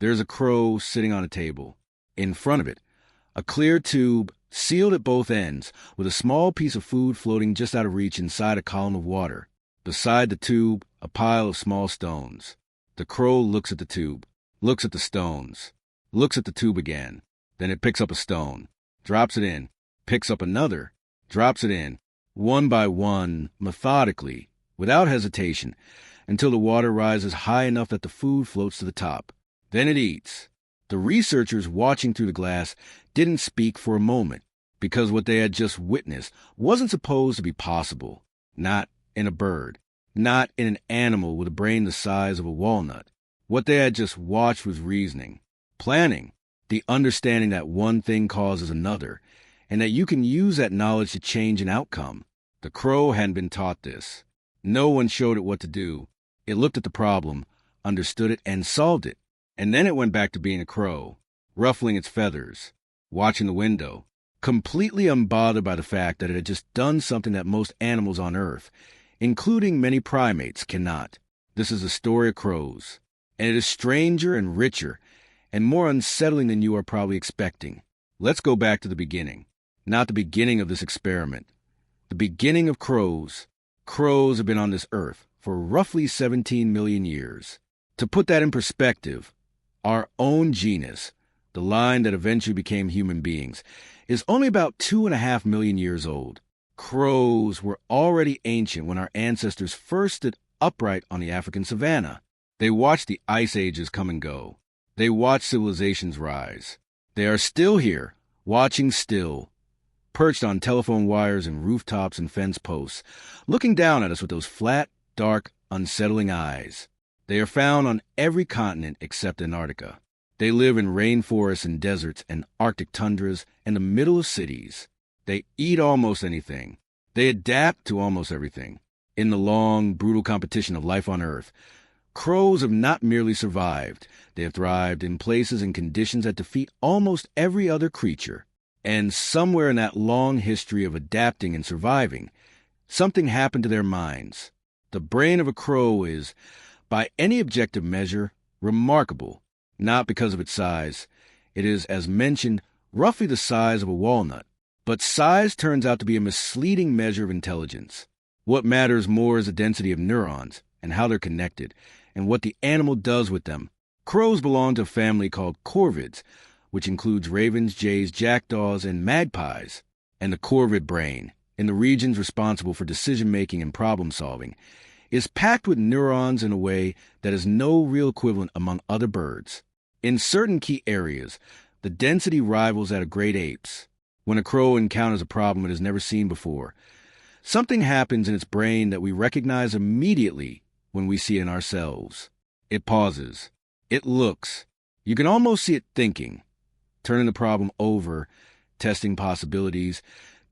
There's a crow sitting on a table. In front of it, a clear tube, sealed at both ends, with a small piece of food floating just out of reach inside a column of water. Beside the tube, a pile of small stones. The crow looks at the tube, looks at the stones, looks at the tube again. Then it picks up a stone, drops it in, picks up another, drops it in, one by one, methodically, without hesitation, until the water rises high enough that the food floats to the top. Then it eats. The researchers watching through the glass didn't speak for a moment, because what they had just witnessed wasn't supposed to be possible. Not in a bird, not in an animal with a brain the size of a walnut. What they had just watched was reasoning, planning, the understanding that one thing causes another, and that you can use that knowledge to change an outcome. The crow hadn't been taught this. No one showed it what to do. It looked at the problem, understood it, and solved it. And then it went back to being a crow, ruffling its feathers, watching the window, completely unbothered by the fact that it had just done something that most animals on Earth, including many primates, cannot. This is the story of crows, and it is stranger and richer and more unsettling than you are probably expecting. Let's go back to the beginning. Not the beginning of this experiment. The beginning of crows. Crows have been on this earth for roughly 17 million years. To put that in perspective, our own genus, the line that eventually became human beings, is only about 2.5 million years old. Crows were already ancient when our ancestors first stood upright on the African savanna. They watched the ice ages come and go. They watched civilizations rise. They are still here, watching still, perched on telephone wires and rooftops and fence posts, looking down at us with those flat, dark, unsettling eyes. They are found on every continent except Antarctica. They live in rainforests and deserts and Arctic tundras and the middle of cities. They eat almost anything. They adapt to almost everything. In the long, brutal competition of life on Earth, crows have not merely survived. They have thrived in places and conditions that defeat almost every other creature. And somewhere in that long history of adapting and surviving, something happened to their minds. The brain of a crow is, by any objective measure, remarkable, not because of its size. It is, as mentioned, roughly the size of a walnut. But size turns out to be a misleading measure of intelligence. What matters more is the density of neurons and how they're connected, and what the animal does with them. Crows belong to a family called corvids, which includes ravens, jays, jackdaws, and magpies. And the corvid brain, in the regions responsible for decision-making and problem-solving, is packed with neurons in a way that is no real equivalent among other birds. In certain key areas, the density rivals that of great apes. When a crow encounters a problem it has never seen before, something happens in its brain that we recognize immediately when we see it in ourselves. It pauses. It looks. You can almost see it thinking, turning the problem over, testing possibilities,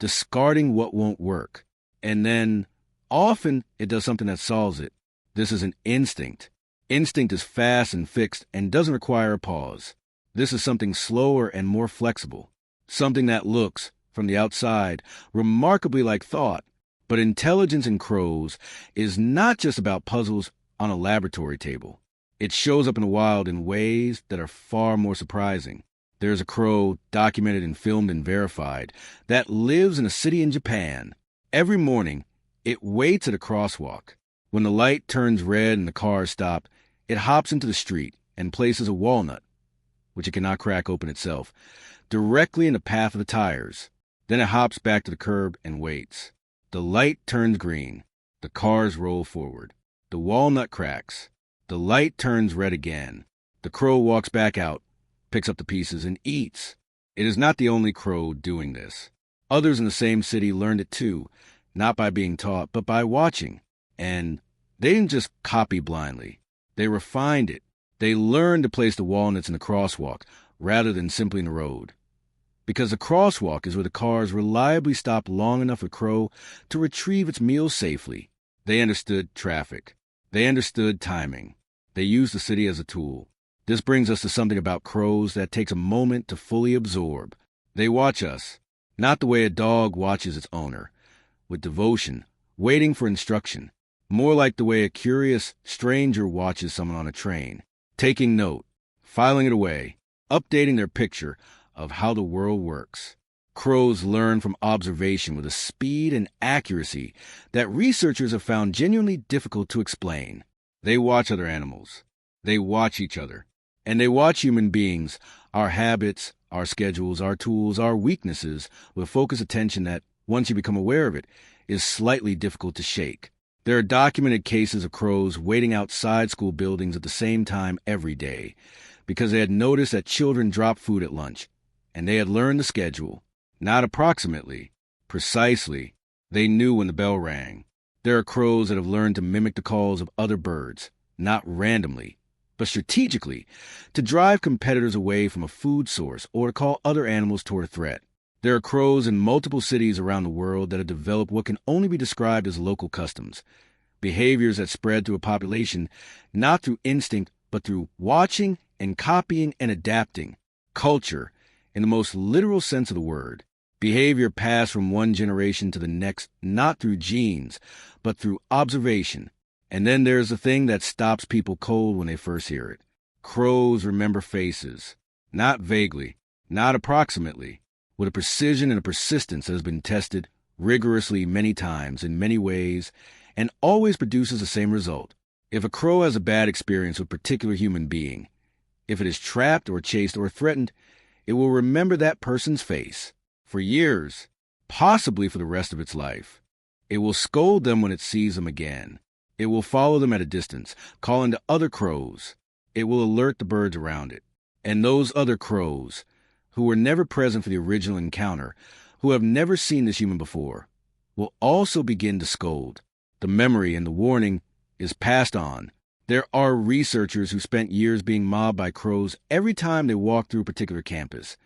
discarding what won't work. And then, often, it does something that solves it. This is an instinct. Instinct is fast and fixed and doesn't require a pause. This is something slower and more flexible. Something that looks, from the outside, remarkably like thought. But intelligence in crows is not just about puzzles on a laboratory table. It shows up in the wild in ways that are far more surprising. There's a crow, documented and filmed and verified, that lives in a city in Japan. Every morning, it waits at a crosswalk. When the light turns red and the cars stop, it hops into the street and places a walnut, which it cannot crack open itself, directly in the path of the tires. Then it hops back to the curb and waits. The light turns green. The cars roll forward. The walnut cracks. The light turns red again. The crow walks back out, picks up the pieces, and eats. It is not the only crow doing this. Others in the same city learned it too, not by being taught, but by watching. And they didn't just copy blindly. They refined it. They learned to place the walnuts in the crosswalk rather than simply in the road. Because the crosswalk is where the cars reliably stop long enough for the crow to retrieve its meal safely. They understood traffic. They understood timing. They used the city as a tool. This brings us to something about crows that takes a moment to fully absorb. They watch us, not the way a dog watches its owner, with devotion, waiting for instruction, more like the way a curious stranger watches someone on a train, taking note, filing it away, updating their picture of how the world works. Crows learn from observation with a speed and accuracy that researchers have found genuinely difficult to explain. They watch other animals. They watch each other. And they watch human beings, our habits, our schedules, our tools, our weaknesses, with focused attention that, once you become aware of it, is slightly difficult to shake. There are documented cases of crows waiting outside school buildings at the same time every day because they had noticed that children dropped food at lunch, and they had learned the schedule. Not approximately, precisely. They knew when the bell rang. There are crows that have learned to mimic the calls of other birds, not randomly, but strategically, to drive competitors away from a food source or to call other animals toward a threat. There are crows in multiple cities around the world that have developed what can only be described as local customs, behaviors that spread through a population not through instinct but through watching and copying and adapting, culture in the most literal sense of the word. Behavior passed from one generation to the next not through genes but through observation. And then there's the thing that stops people cold when they first hear it. Crows remember faces, not vaguely, not approximately, with a precision and a persistence that has been tested rigorously many times in many ways and always produces the same result. If a crow has a bad experience with a particular human being, if it is trapped or chased or threatened, it will remember that person's face for years, possibly for the rest of its life. It will scold them when it sees them again. It will follow them at a distance, calling to other crows. It will alert the birds around it. And those other crows, who were never present for the original encounter, who have never seen this human before, will also begin to scold. The memory and the warning is passed on. There are researchers who spent years being mobbed by crows every time they walked through a particular campus,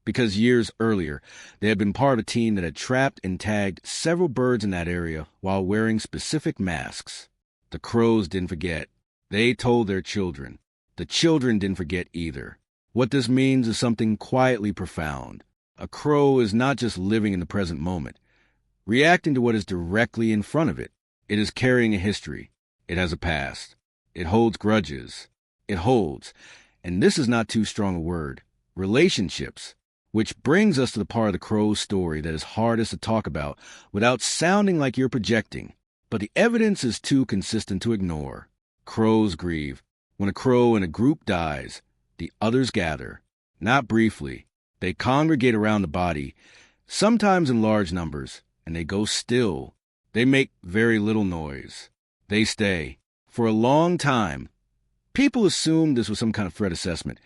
because years earlier they had been part of a team that had trapped and tagged several birds in that area while wearing specific masks. The crows didn't forget. They told their children. The children didn't forget either. What this means is something quietly profound. A crow is not just living in the present moment, reacting to what is directly in front of it. It is carrying a history. It has a past. It holds grudges. It holds, and this is not too strong a word, relationships, which brings us to the part of the crow's story that is hardest to talk about without sounding like you're projecting. But the evidence is too consistent to ignore. Crows grieve. When a crow in a group dies, the others gather. Not briefly. They congregate around the body, sometimes in large numbers, and they go still. They make very little noise. They stay. For a long time, people assumed this was some kind of threat assessment,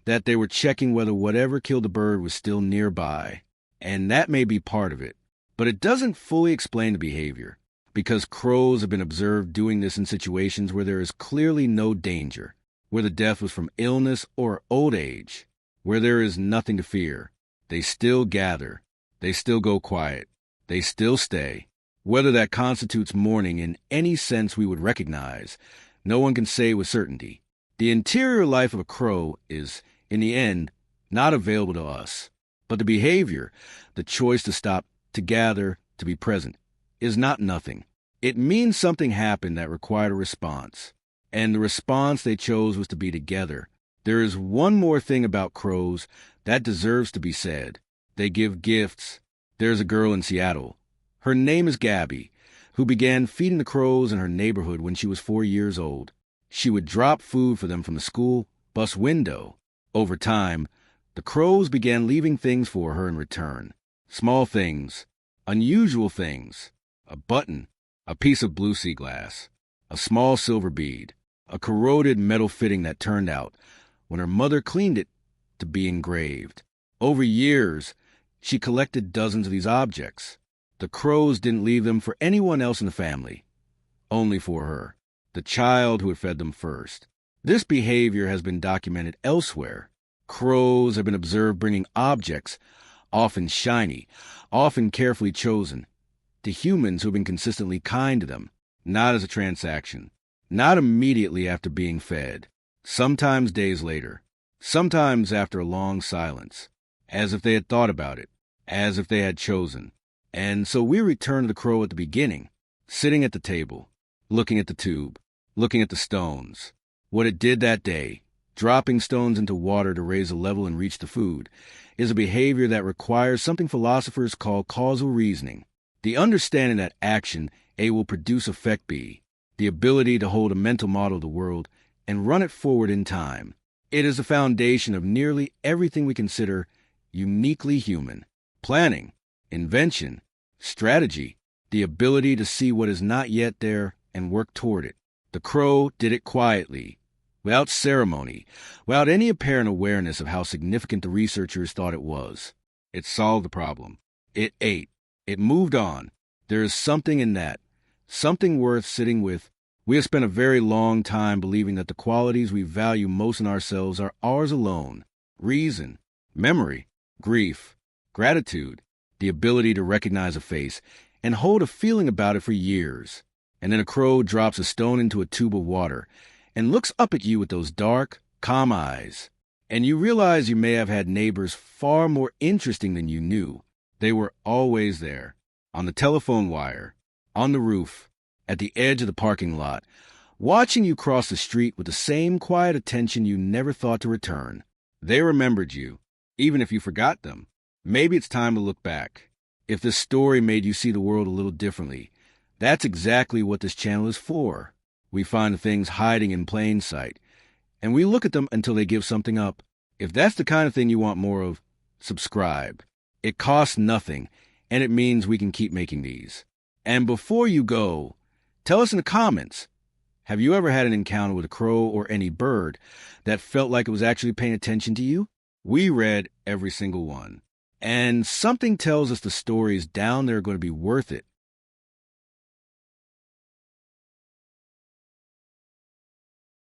that they were checking whether whatever killed the bird was still nearby. And that may be part of it. But it doesn't fully explain the behavior, because crows have been observed doing this in situations where there is clearly no danger, where the death was from illness or old age, where there is nothing to fear. They still gather. They still go quiet. They still stay. Whether that constitutes mourning in any sense we would recognize, no one can say with certainty. The interior life of a crow is, in the end, not available to us. But the behavior, the choice to stop, to gather, to be present, is not nothing. It means something happened that required a response. And the response they chose was to be together. There is one more thing about crows that deserves to be said. They give gifts. There's a girl in Seattle. Her name is Gabby, who began feeding the crows in her neighborhood when she was 4 years old. She would drop food for them from the school bus window. Over time, the crows began leaving things for her in return. Small things, unusual things, a button, a piece of blue sea glass, a small silver bead, a corroded metal fitting that turned out, when her mother cleaned it, to be engraved. Over years, she collected dozens of these objects. The crows didn't leave them for anyone else in the family, only for her, the child who had fed them first. This behavior has been documented elsewhere. Crows have been observed bringing objects, often shiny, often carefully chosen, to humans who have been consistently kind to them, not as a transaction, not immediately after being fed, sometimes days later, sometimes after a long silence, as if they had thought about it, as if they had chosen. And so we return to the crow at the beginning, sitting at the table, looking at the tube, looking at the stones, what it did that day, dropping stones into water to raise the level and reach the food, is a behavior that requires something philosophers call causal reasoning. The understanding that action A will produce effect B, the ability to hold a mental model of the world and run it forward in time. It is the foundation of nearly everything we consider uniquely human. Planning, invention, strategy, the ability to see what is not yet there and work toward it. The crow did it quietly, without ceremony, without any apparent awareness of how significant the researchers thought it was. It solved the problem. It ate. It moved on. There is something in that, something worth sitting with. We have spent a very long time believing that the qualities we value most in ourselves are ours alone. Reason, memory, grief, gratitude, the ability to recognize a face and hold a feeling about it for years. And then a crow drops a stone into a tube of water and looks up at you with those dark, calm eyes. And you realize you may have had neighbors far more interesting than you knew. They were always there, on the telephone wire, on the roof, at the edge of the parking lot, watching you cross the street with the same quiet attention you never thought to return. They remembered you, even if you forgot them. Maybe it's time to look back. If this story made you see the world a little differently, that's exactly what this channel is for. We find things hiding in plain sight, and we look at them until they give something up. If that's the kind of thing you want more of, subscribe. It costs nothing, and it means we can keep making these. And before you go, tell us in the comments, have you ever had an encounter with a crow or any bird that felt like it was actually paying attention to you? We read every single one. And something tells us the stories down there are going to be worth it.